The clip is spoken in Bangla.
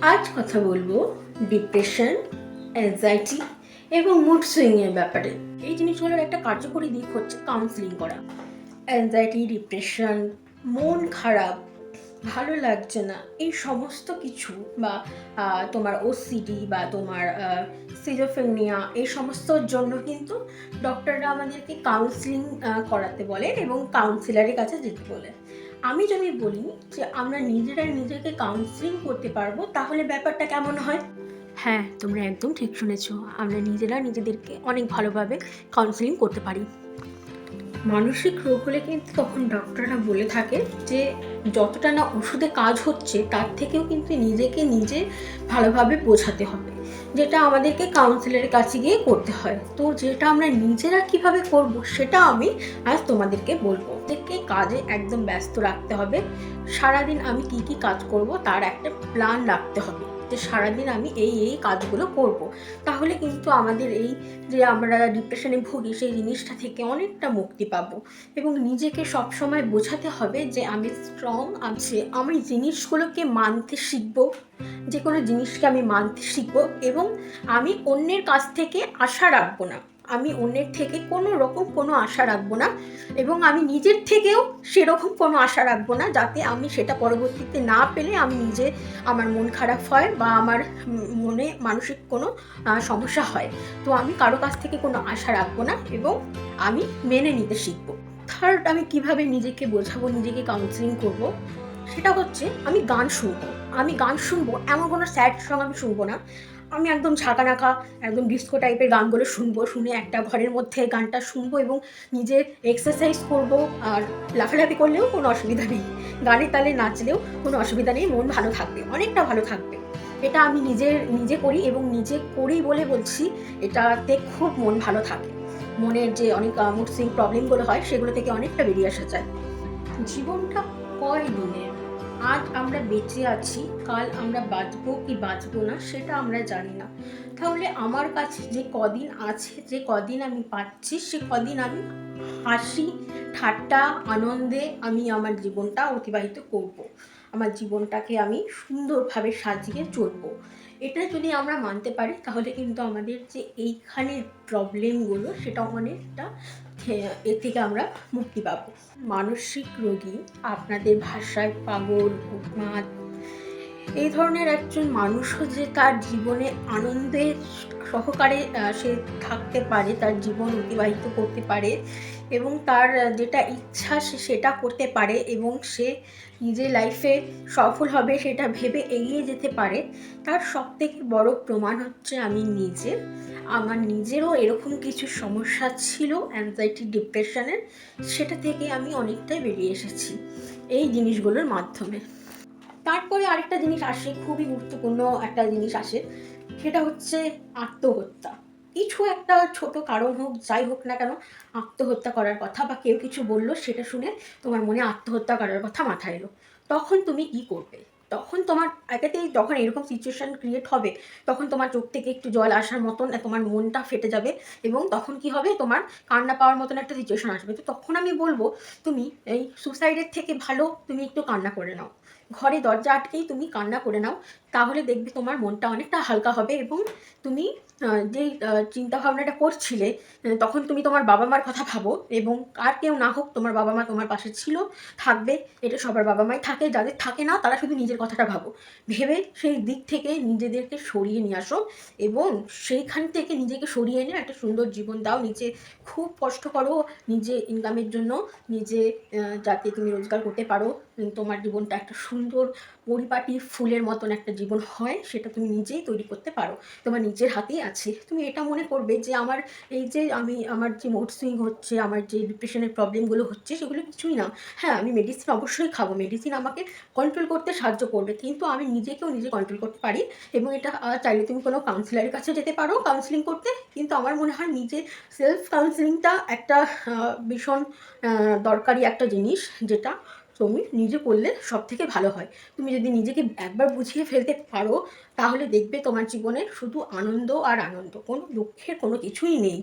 আজ কথা বলবো ডিপ্রেশন, অ্যাংজাইটি এবং মুড সুইংয়ের ব্যাপারে। এই জিনিসগুলোর একটা কার্যকরী দিক হচ্ছে কাউন্সিলিং করা। অ্যাংজাইটি, ডিপ্রেশন, মন খারাপ, ভালো লাগছে না, এই সমস্ত কিছু বা তোমার ওসিডি বা তোমার সিজোফ্রেনিয়া, এই সমস্তর জন্য কিন্তু ডক্টররা আমাদেরকে কাউন্সিলিং করাতে বলে এবং কাউন্সিলারের কাছে যেতে বলে। আমি যদি বলি যে আমরা নিজেরা নিজেকে কাউন্সিলিং করতে পারবো, তাহলে ব্যাপারটা কেমন হয়? হ্যাঁ, তোমরা একদম ঠিক শুনেছো। আমরা নিজেরা নিজেদেরকে অনেক ভালোভাবে কাউন্সিলিং করতে পারি। মানসিক রোগ হলে কিন্তু তখন ডক্টররা বলে থাকে যে যতটা না ওষুধে কাজ হচ্ছে, তার থেকেও কিন্তু নিজেকে নিজে ভালোভাবে বোঝাতে হবে, যেটা আমাদেরকে কাউন্সিলরের কাছে গিয়ে করতে হয়। তো যেটা আমরা নিজেরা কিভাবে করব, সেটা আমি আজ তোমাদেরকে বলবো। থেকে কাজে একদম ব্যস্ত রাখতে হবে। সারাদিন আমি কি কি কাজ করব তার একটা প্ল্যান রাখতে হবে, যে সারাদিন আমি এই এই কাজগুলো করব। তাহলে কিন্তু আমাদের এই যে আমরা ডিপ্রেশনে ভুগি, সেই জিনিসটা থেকে অনেকটা মুক্তি পাবো। এবং নিজেকে সবসময় বোঝাতে হবে যে আমি স্ট্রং আছে, আমি জিনিসগুলোকে মানতে শিখবো, যে কোনো জিনিসকে আমি মানতে শিখবো। এবং আমি অন্যের কাছ থেকে আশা রাখবো না, আমি অন্যের থেকে কোনো রকম কোনো আশা রাখবো না। এবং আমি নিজের থেকেও সেরকম কোনো আশা রাখবো না, যাতে আমি সেটা পরবর্তীতে না পেলে আমি নিজে আমার মন খারাপ হয় বা আমার মনে মানসিক কোনো সমস্যা হয়। তো আমি কারো কাছ থেকে কোনো আশা রাখবো না এবং আমি মেনে নিতে শিখবো। থার্ড, আমি কিভাবে নিজেকে বোঝাবো, নিজেকে কাউন্সিলিং করব, সেটা হচ্ছে আমি গান শুনবো। আমি গান শুনবো, এমন কোনো স্যাড সং আমি শুনবো না। আমি একদম ঝাঁকানাকা, একদম ডিস্কো টাইপের গানগুলো শুনবো। শুনে একটা ঘরের মধ্যে গানটা শুনবো এবং নিজের এক্সারসাইজ করবো। আর লাফালাফি করলেও কোনো অসুবিধা নেই, গানের তালে নাচলেও কোনো অসুবিধা নেই, মন ভালো থাকবে, অনেকটা ভালো থাকবে। এটা আমি নিজে করি এবং নিজে করি বলে বলছি, এটাতে খুব মন ভালো থাকে। মনের যে অনেক মুড সুইং প্রবলেমগুলো হয়, সেগুলো থেকে অনেকটা বেরিয়ে আসা যায়। জীবনটা কয় দিনের? আজ আমরা বেঁচে আছি, কাল আমরা বাঁচবো কি বাঁচবো না সেটা আমরা জানি না। তাহলে আমার কাছে যে কদিন আছে, যে কদিন আমি পাচ্ছি, সে কদিন আমি হাসি ঠাট্টা আনন্দে আমি আমার জীবনটা অতিবাহিত করব। আমার জীবনটাকে আমি সুন্দরভাবে সাজিয়ে চলবো। এটা যদি আমরা মানতে পারি, তাহলে কিন্তু আমাদের যে এইখানের প্রবলেমগুলো, সেটা অনেকটা এর থেকে আমরা মুক্তি পাবো। মানসিক রোগী আপনাদের ভাষায় পাগল, উন্মাদ, এই ধরনের একজন মানুষও যে তার জীবনে আনন্দের সহকারে সে থাকতে পারে, তার জীবন অতিবাহিত করতে পারে এবং তার যেটা ইচ্ছা সে সেটা করতে পারে এবং সে নিজের লাইফে সফল হবে সেটা ভেবে এগিয়ে যেতে পারে, তার সবথেকে বড় প্রমাণ হচ্ছে আমি নিজে। আমার নিজেরও এরকম কিছু সমস্যা ছিল, অ্যাংজাইটি, ডিপ্রেশনের। সেটা থেকে আমি অনেকটাই বেরিয়ে এসেছি এই জিনিসগুলোর মাধ্যমে। তারপরে আরেকটা জিনিস আসে, খুবই গুরুত্বপূর্ণ একটা জিনিস আসে, সেটা হচ্ছে আত্মহত্যা। কিছু একটা ছোট কারণ হোক, যাই হোক না কেন, আত্মহত্যা করার কথা বা কেউ কিছু বললো, সেটা শুনে তোমার মনে আত্মহত্যা করার কথা মাথায় এলো। তখন তুমি কি করবে? তখন তোমার একেতেই যখন এরকম সিচুয়েশন ক্রিয়েট হবে, তখন তোমার চোখ থেকে একটু জল আসার মতন তোমার মনটা ফেটে যাবে এবং তখন কি হবে, তোমার কান্না পাওয়ার মতন একটা সিচুয়েশন আসবে। তো তখন আমি বলবো, তুমি এই সুসাইডের থেকে ভালো তুমি একটু কান্না করে নাও, ঘরে দরজা আটকেই তুমি কান্না করে নাও। তাহলে দেখবে তোমার মনটা অনেকটা হালকা হবে এবং তুমি যেই চিন্তাভাবনাটা করছিলে, তখন তুমি তোমার বাবা মার কথা ভাবো। এবং আর কেউ না হোক, তোমার বাবা মা তোমার পাশে ছিল, থাকবে, এটা সবার বাবা মাই থাকে, যাদের থাকে না তারা শুধু নিজের কথাটা ভাবো। ভেবে সেই দিক থেকে নিজেদেরকে সরিয়ে নিয়ে আসো এবং সেইখান থেকে নিজেকে সরিয়ে এনে একটা সুন্দর জীবন দাও। নিজে খুব কষ্ট করো নিজে ইনকামের জন্য, নিজে যাতে তুমি রোজগার করতে পারো, তোমার জীবনটা একটা সুন্দর পরিপাটি ফুলের মতন একটা জীবন হয়, সেটা তুমি নিজেই তৈরি করতে পারো, তোমার নিজের হাতেই আছে। তুমি এটা মনে করবে যে আমার এই যে আমার যে মুড সুইং হচ্ছে, আমার যে ডিপ্রেশনের প্রবলেমগুলো হচ্ছে, সেগুলো কিছুই না। হ্যাঁ, আমি মেডিসিন অবশ্যই খাবো, মেডিসিন আমাকে কন্ট্রোল করতে সাহায্য করবে, কিন্তু আমি নিজেকেও নিজে কন্ট্রোল করতে পারি। এবং এটা চাইলে তুমি কোনো কাউন্সিলারের কাছে যেতে পারো কাউন্সিলিং করতে, কিন্তু আমার মনে হয় নিজে সেলফ কাউন্সিলিংটা একটা ভীষণ দরকারি একটা জিনিস, যেটা তুমি নিজে করলে সব থেকে ভালো হয়। তুমি যদি নিজেকে একবার বুঝিয়ে ফেলতে পারো, তাহলে দেখবে তোমার জীবনে শুধু আনন্দ আর আনন্দ, কোনো দুঃখের কোনো কিছুই নেই।